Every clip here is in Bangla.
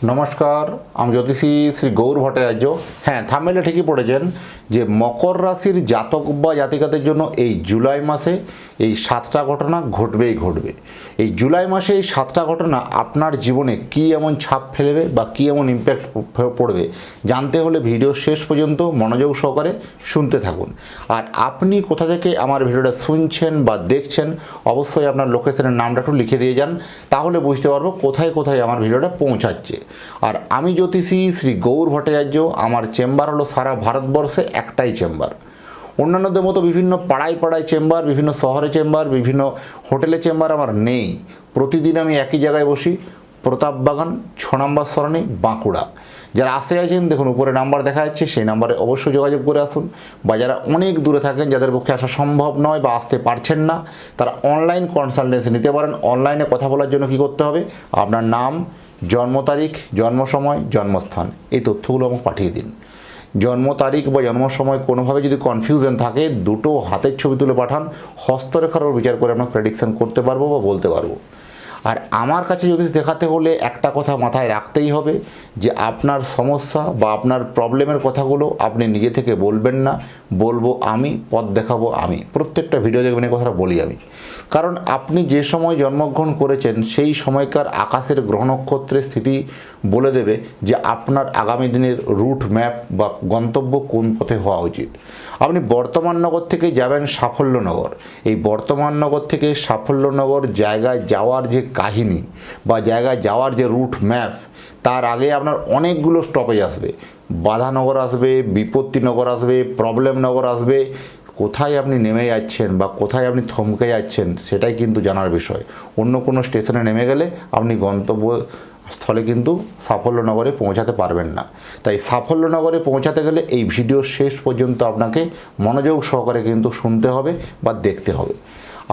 নমস্কার, আমি জ্যোতিষী শ্রী গৌর ভট্টাচার্য। হ্যাঁ, থাম্বনেলে ঠিকই পড়েছেন যে মকর রাশির জাতক বা জাতিকাদের জন্য এই জুলাই মাসে এই 7টা ঘটনা ঘটবেই ঘটবে। এই জুলাই মাসে এই 7টা ঘটনা আপনার জীবনে কী এমন ছাপ ফেলবে বা কী এমন ইম্প্যাক্ট পড়বে জানতে হলে ভিডিও শেষ পর্যন্ত মনোযোগ সহকারে শুনতে থাকুন। আর আপনি কোথা থেকে আমার ভিডিওটা শুনছেন বা দেখছেন অবশ্যই আপনার লোকেশনের নামটা একটু লিখে দিয়ে যান, তাহলে বুঝতে পারবো কোথায় কোথায় আমার ভিডিওটা পৌঁছাচ্ছে। আর আমি জ্যোতিষী শ্রী গৌর ভট্টাচার্য, আমার চেম্বার হলো সারা ভারতবর্ষে একটাই চেম্বার। অন্যান্যদের মতো বিভিন্ন পাড়ায় পাড়ায় চেম্বার, বিভিন্ন শহরে চেম্বার, বিভিন্ন হোটেলে চেম্বার আমার নেই। প্রতিদিন আমি একই জায়গায় বসি, প্রতাপবাগান 6 নম্বর সরণি, বাঁকুড়া। যারা আসে আছেন দেখুন উপরে নাম্বার দেখা যাচ্ছে, সেই নাম্বারে অবশ্যই যোগাযোগ করে আসুন। বা যারা অনেক দূরে থাকেন, যাদের পক্ষে আসা সম্ভব নয় বা আসতে পারছেন না, তারা অনলাইন কনসালটেন্সি নিতে পারেন। অনলাইনে কথা বলার জন্য কী করতে হবে, আপনার নাম, জন্ম তারিখ, জন্ম সময়, জন্মস্থান, এই তথ্যগুলো আমাকে পাঠিয়ে দিন। জন্ম তারিখ বা জন্ম সময় কোনোভাবে যদি কনফিউশন থাকে, দুটো হাতের ছবি তুলে পাঠান। হস্তরেখার ওপর বিচার করে আমরা প্রেডিকশান করতে পারবো বা বলতে পারবো। আর আমার কাছে জ্যোতিষ দেখাতে হলে একটা কথা মাথায় রাখতেই হবে যে আপনার সমস্যা বা আপনার প্রবলেমের কথাগুলো আপনি নিজে থেকে বলবেন না, বলবো আমি, পথ দেখাবো আমি। প্রত্যেকটা ভিডিও দেখবেন এই কথাটা বলি আমি। কারণ আপনি যে সময় জন্মগ্রহণ করেছেন সেই সময়কার আকাশের গ্রহ নক্ষত্রের স্থিতি বলে দেবে যে আপনার আগামী দিনের রুট ম্যাপ বা গন্তব্য কোন পথে হওয়া উচিত। আপনি বর্তমাননগর থেকে যাবেন সাফল্যনগর। এই বর্তমাননগর থেকে সাফল্যনগর জায়গায় যাওয়ার যে কাহিনী বা জায়গায় যাওয়ার যে রুট ম্যাপ, তার আগে আপনার অনেকগুলো স্টপেজ আসবে। বাধানগর আসবে, বিপত্তিনগর আসবে, প্রবলেমনগর আসবে। কোথায় আপনি নেমে যাচ্ছেন বা কোথায় আপনি থমকে যাচ্ছেন সেটাই কিন্তু জানার বিষয়। অন্য কোনো স্টেশনে নেমে গেলে আপনি গন্তব্যস্থলে কিন্তু সাফল্যনগরে পৌঁছাতে পারবেন না। তাই সাফল্যনগরে পৌঁছাতে গেলে এই ভিডিও শেষ পর্যন্ত আপনাকে মনোযোগ সহকারে কিন্তু শুনতে হবে বা দেখতে হবে।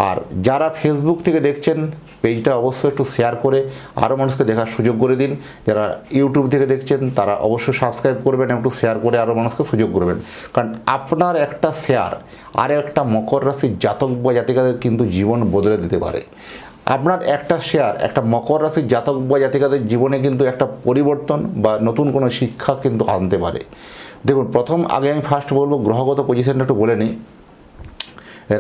আর যারা ফেসবুক থেকে দেখছেন পেজটা অবশ্যই একটু শেয়ার করে আরও মানুষকে দেখার সুযোগ করে দিন। যারা ইউটিউব থেকে দেখছেন তারা অবশ্যই সাবস্ক্রাইব করবেন, একটু শেয়ার করে আরও মানুষকে সুযোগ করবেন। কারণ আপনার একটা শেয়ার আর একটা মকর রাশির জাতক বা জাতিকাদের কিন্তু জীবন বদলে দিতে পারে। আপনার একটা শেয়ার একটা মকর রাশির জাতক বা জাতিকাদের জীবনে কিন্তু একটা পরিবর্তন বা নতুন কোনো শিক্ষা কিন্তু আনতে পারে। দেখুন, আগে আমি ফার্স্ট বলবো গ্রহগত পজিশনটা একটু বলে নিই।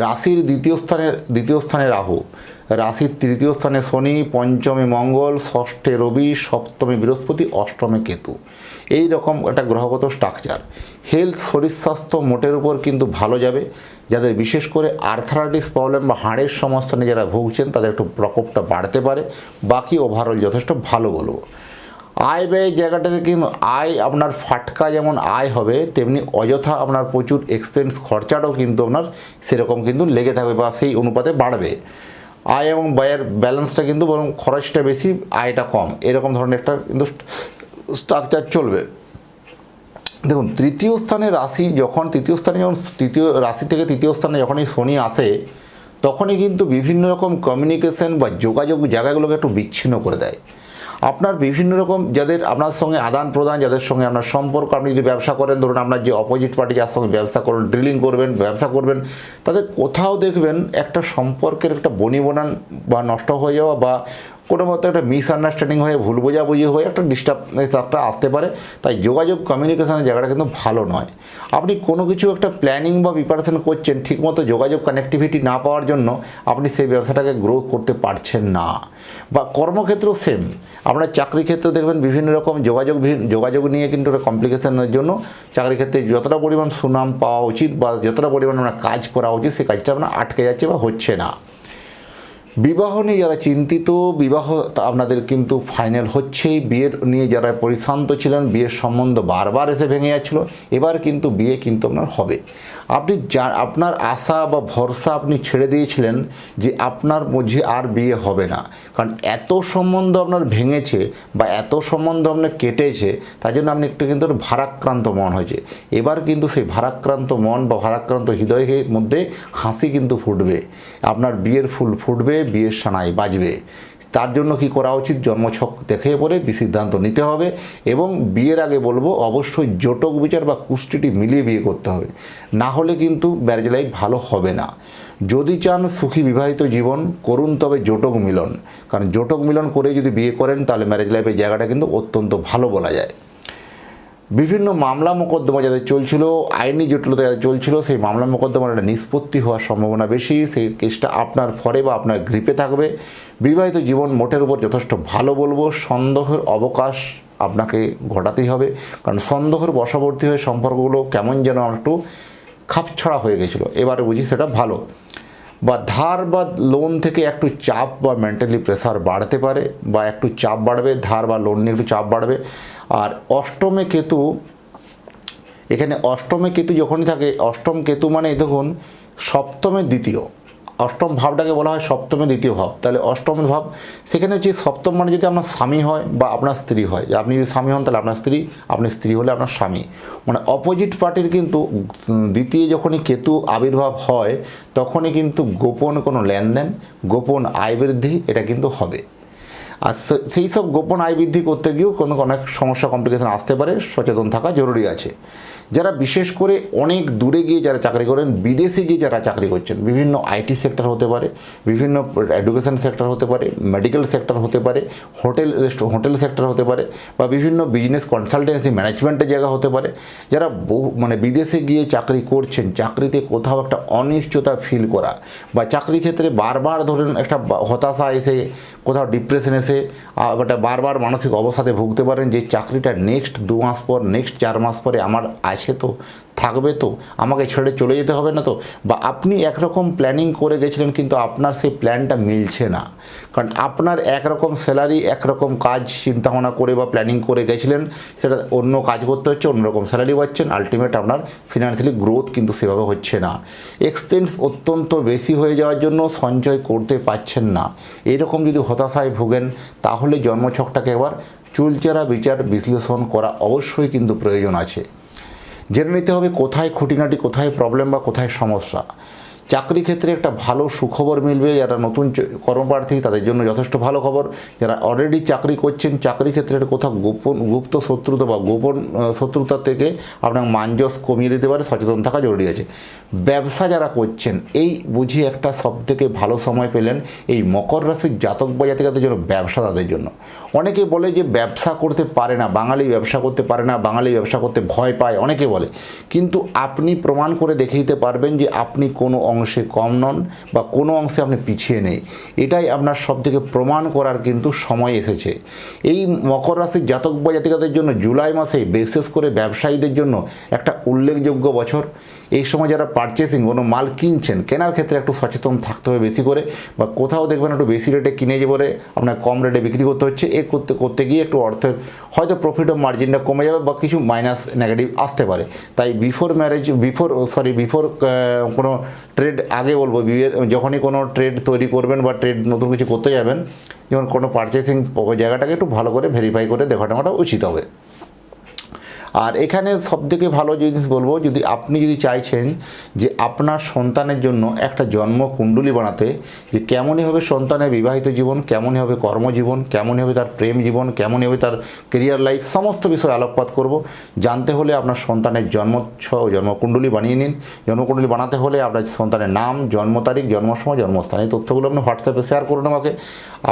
রাশির দ্বিতীয় স্থানে রাহু, রাশির তৃতীয় স্থানে শনি, পঞ্চমে মঙ্গল, ষষ্ঠে রবি, সপ্তমে বৃহস্পতি, অষ্টমে কেতু। এই রকম একটা গ্রহগত স্ট্রাকচার। হেলথ, শরীর স্বাস্থ্য মোটের উপর কিন্তু ভালো যাবে। যাদের বিশেষ করে আর্থারাইটিস প্রবলেম বা হাড়ের সমস্যা নিয়ে যারা ভুগছেন তাদের একটু প্রকোপটা বাড়তে পারে। বাকি ওভারঅল যথেষ্ট ভালো বলবো। আয় ব্যয়ের জায়গাটাতে কিন্তু আয় আপনার ফাটকা যেমন আয় হবে, তেমনি অযথা আপনার প্রচুর এক্সপেন্স খরচাটাও কিন্তু আপনার সেরকম কিন্তু লেগে থাকবে বা সেই অনুপাতে বাড়বে। আয় এবং ব্যয়ের ব্যালেন্সটা কিন্তু বরং খরচটা বেশি, আয়টা কম, এরকম ধরনের একটা কিন্তু স্ট্রাকচার চলবে। দেখুন, তৃতীয় স্থানে তৃতীয় রাশি থেকে তৃতীয় স্থানে যখনই শনি আসে, তখনই কিন্তু বিভিন্ন রকম কমিউনিকেশন বা যোগাযোগ জায়গাগুলোকে একটু বিচ্ছিন্ন করে দেয়। আপনার বিভিন্ন রকম যাদের আপনার সঙ্গে আদান প্রদান, যাদের সঙ্গে আপনার সম্পর্ক, আপনি যদি ব্যবসা করেন, ধরুন আপনার যে অপোজিট পার্টি যার সঙ্গে ব্যবসা করবেন, ডিলিং করবেন, ব্যবসা করবেন, তাদের কোথাও দেখবেন একটা সম্পর্কের একটা বনিবনান বা নষ্ট হয়ে যাওয়া বা কোনো মতো একটা মিসআন্ডারস্ট্যান্ডিং হয়ে ভুল বোঝাবুঝি হয়ে একটা ডিস্টার্বনেস একটা আসতে পারে। তাই যোগাযোগ কমিউনিকেশনের জায়গাটা কিন্তু ভালো নয়। আপনি কোনো কিছু একটা প্ল্যানিং বা প্রিপারেশন করছেন, ঠিকমতো যোগাযোগ কানেক্টিভিটি না পাওয়ার জন্য আপনি সেই ব্যবসাটাকে গ্রো করতে পারছেন না। বা কর্মক্ষেত্রেও সেম, আপনার চাকরি ক্ষেত্রে দেখবেন বিভিন্ন রকম যোগাযোগ নিয়ে কিন্তু একটা কমপ্লিকেশনের জন্য চাকরি ক্ষেত্রে যতটা পরিমাণ সুনাম পাওয়া উচিত বা যতটা পরিমাণ আপনার কাজ করা উচিত সেই কাজটা আপনার আটকে যাচ্ছে বা হচ্ছে না। বিবাহ নিয়ে যারা চিন্তিত, বিবাহ আপনাদের কিন্তু ফাইনাল হচ্ছেই। বিয়ের নিয়ে যারা পরিশ্রান্ত ছিলেন, বিয়ের সম্বন্ধ বারবার এসে ভেঙে যাচ্ছিল, এবার কিন্তু বিয়ে কিন্তু আপনার হবে। আপনার আশা বা ভরসা আপনি ছেড়ে দিয়েছিলেন যে আপনার মধ্যে আর বিয়ে হবে না, কারণ এত সম্বন্ধ আপনার ভেঙেছে বা এত সম্বন্ধ আপনার কেটেছে, তাই জন্য আপনি একটু কিন্তু ভারাক্রান্ত মন হয়েছে। এবার কিন্তু সেই ভারাক্রান্ত মন বা ভারাক্রান্ত হৃদয়ের মধ্যে হাসি কিন্তু ফুটবে, আপনার বিয়ের ফুল ফুটবে, বিয়ের সানাই বাজবে। তার জন্য কি করা উচিত, জন্মছক দেখে পরে সিদ্ধান্ত নিতে হবে। এবং বিয়ের আগে বলবো অবশ্যই জটক বিচার বা কুষ্টিটি মিলিয়ে বিয়ে করতে হবে, না হলে কিন্তু ম্যারেজ লাইফ ভালো হবে না। যদি চান সুখী বিবাহিত জীবন করুন তবে জটক মিলন, কারণ জটক মিলন করে যদি বিয়ে করেন তাহলে ম্যারেজ লাইফের জায়গাটা কিন্তু অত্যন্ত ভালো বলা যায়। বিভিন্ন মামলা মোকদ্দমা যাদের চলছিল, আইনি জটিলতা যাদের চলছিল, সেই মামলা মোকদ্দমার একটা নিষ্পত্তি হওয়ার সম্ভাবনা বেশি, সেই কেসটা আপনার ফরে বা আপনার গ্রিপে থাকবে। বিবাহিত জীবন মোটের উপর যথেষ্ট ভালো বলবো, সন্দেহের অবকাশ আপনাকে ঘটাতেই হবে, কারণ সন্দেহের বশবর্তী হয়ে সম্পর্কগুলো কেমন যেন একটু খাপছাড়া হয়ে গেছিলো, এবারে বুঝি সেটা ভালো। বা ধার বা লোন থেকে একটু চাপ বা মেন্টালি প্রেসার বাড়তে পারে, বা একটু চাপ বাড়বে, ধার বা লোন নিয়ে একটু চাপ বাড়বে। আর অষ্টমে কেতু, এখানে অষ্টমে কেতু যখনই থাকে, অষ্টম কেতু মানে দেখুন সপ্তমের দ্বিতীয়, অষ্টম ভাবটাকে বলা হয় সপ্তমের দ্বিতীয় ভাব, তাহলে অষ্টম ভাব সেখানে হচ্ছে সপ্তম মানে যদি আপনার স্বামী হয় বা আপনার স্ত্রী হয়, আপনি যদি স্বামী হন তাহলে আপনার স্ত্রী, আপনি স্ত্রী হলে আপনার স্বামী, মানে অপোজিট পার্টির কিন্তু দ্বিতীয় যখনই কেতু আবির্ভাব হয় তখনই কিন্তু গোপন কোনো লেনদেন, গোপন আয় বৃদ্ধি এটা কিন্তু হবে। আর সেই সব গোপন আয় বৃদ্ধি করতে গিয়েও কোনো অনেক সমস্যা কমপ্লিকেশন আসতে পারে, সচেতন থাকা জরুরি আছে। যারা বিশেষ করে অনেক দূরে গিয়ে যারা চাকরি করেন, বিদেশে গিয়ে যারা চাকরি করছেন, বিভিন্ন আইটি সেক্টর হতে পারে, বিভিন্ন এডুকেশন সেক্টর হতে পারে, মেডিকেল সেক্টর হতে পারে, হোটেল সেক্টর হতে পারে, বা বিভিন্ন বিজনেস কনসালটেন্সি ম্যানেজমেন্টের জায়গা হতে পারে, যারা মানে বিদেশে গিয়ে চাকরি করছেন, চাকরিতে কোথাও একটা অনিশ্চয়তা ফিল করা, বা চাকরি ক্ষেত্রে বারবার ধরেন একটা হতাশা এসে, কোথাও ডিপ্রেশন এসে একটা বারবার মানসিক অবসাদে ভুগতে পারেন যে চাকরিটা নেক্সট 2 মাস পর, নেক্সট 4 মাস পরে আমার আছে তো, থাকবে তো, আমাকে ছেড়ে চলে যেতে হবে না তো, বা আপনি একরকম প্ল্যানিং করে গেছিলেন কিন্তু আপনার সেই প্ল্যানটা মিলছে না, কারণ আপনার একরকম স্যালারি, একরকম কাজ চিন্তাভাবনা করে বা প্ল্যানিং করে গেছিলেন, সেটা অন্য কাজ করতে হচ্ছে, অন্যরকম স্যালারি পাচ্ছেন, আলটিমেট আপনার ফিনান্সিয়ালি গ্রোথ কিন্তু সেভাবে হচ্ছে না, এক্সপেন্স অত্যন্ত বেশি হয়ে যাওয়ার জন্য সঞ্চয় করতে পারছেন না। এইরকম যদি হতাশায় ভোগেন তাহলে জন্মছকটাকে একবার চুলচেরা বিচার বিশ্লেষণ করা অবশ্যই কিন্তু প্রয়োজন আছে। জেনে নিতে হবে কোথায় খুঁটিনাটি, কোথায় প্রবলেম বা কোথায় সমস্যা। চাকরি ক্ষেত্রে একটা ভালো সুখবর মিলবে, যারা নতুন কর্মপ্রার্থী তাদের জন্য যথেষ্ট ভালো খবর। যারা অলরেডি চাকরি করছেন, চাকরি ক্ষেত্রে কোথাও গুপ্ত শত্রুতা বা গোপন শত্রুতা থেকে আপনার মানজস কমিয়ে দিতে পারে, সচেতন থাকা জরুরি আছে। ব্যবসা যারা করছেন, এই বুঝি একটা সবথেকে ভালো সময় পেলেন এই মকর রাশির জাতক বা জাতিকাদের জন্য, ব্যবসা তাদের জন্য। অনেকে বলে যে ব্যবসা করতে পারে না, বাঙালি ব্যবসা করতে পারে না, বাঙালি ব্যবসা করতে ভয় পায়, অনেকে বলে, কিন্তু আপনি প্রমাণ করে দেখিয়ে দিতে পারবেন যে আপনি কোনো অংশে কম নন বা কোনো অংশে আপনি পিছিয়ে নেই। এটাই আপনার সবথেকে প্রমাণ করার কিন্তু সময় এসেছে। এই মকর রাশির জাতক বা জাতিকাদের জন্য জুলাই মাসে বিশেষ করে ব্যবসায়ীদের জন্য একটা উল্লেখযোগ্য বছর। এই সময় যারা পারচেসিং কোনো মাল কিনছেন, কেনার ক্ষেত্রে একটু সচেতন থাকতে হবে বেশি করে, বা কোথাও দেখবেন একটু বেশি রেটে কিনে যে বলে আপনার কম রেটে বিক্রি করতে হচ্ছে, এ করতে গিয়ে একটু অর্থের হয়তো প্রফিট ও মার্জিনটা কমে যাবে বা কিছু মাইনাস নেগেটিভ আসতে পারে। তাই বিফোর কোনো ট্রেড, আগে বলবো যখনই কোনো ট্রেড তৈরি করবেন বা ট্রেড নতুন কিছু করতে যাবেন, যেমন কোনো পারচেসিং জায়গাটাকে একটু ভালো করে ভেরিফাই করে দেখাটা উচিত হবে। আর এখানে সবথেকে ভালো জিনিস বলবো, আপনি যদি চাইছেন যে আপনার সন্তানের জন্য একটা জন্মকুণ্ডলী বানাতে, যে কেমনই হবে সন্তানের বিবাহিত জীবন, কেমনই হবে কর্মজীবন, কেমনই হবে তার প্রেম জীবন, কেমনই হবে তার কেরিয়ার লাইফ, সমস্ত বিষয়ে আলোকপাত করব। জানতে হলে আপনার সন্তানের জন্মকুণ্ডলী বানিয়ে নিন। জন্মকুণ্ডলী বানাতে হলে আপনার সন্তানের নাম, জন্ম তারিখ, জন্ম সময়, জন্মস্থান, এই তথ্যগুলো আপনি হোয়াটসঅ্যাপে শেয়ার করুন আমাকে।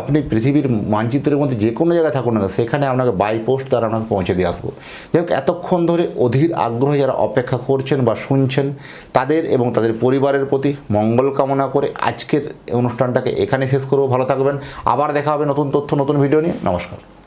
আপনি পৃথিবীর মানচিত্রের মধ্যে যে কোনো জায়গায় থাকুন না, সেখানে আপনাকে বাই পোস্ট দ্বারা আপনাকে পৌঁছে দিয়ে আসবো। যাই হোক, এতক্ষণ ধরে অধীর আগ্রহে যারা অপেক্ষা করছেন বা শুনছেন, তাদের এবং তাদের পরিবারের প্রতি মঙ্গল কামনা করে আজকের অনুষ্ঠানটাকে এখানে শেষ করব। ভালো থাকবেন, আবার দেখা হবে নতুন তথ্য, নতুন ভিডিও নিয়ে। নমস্কার।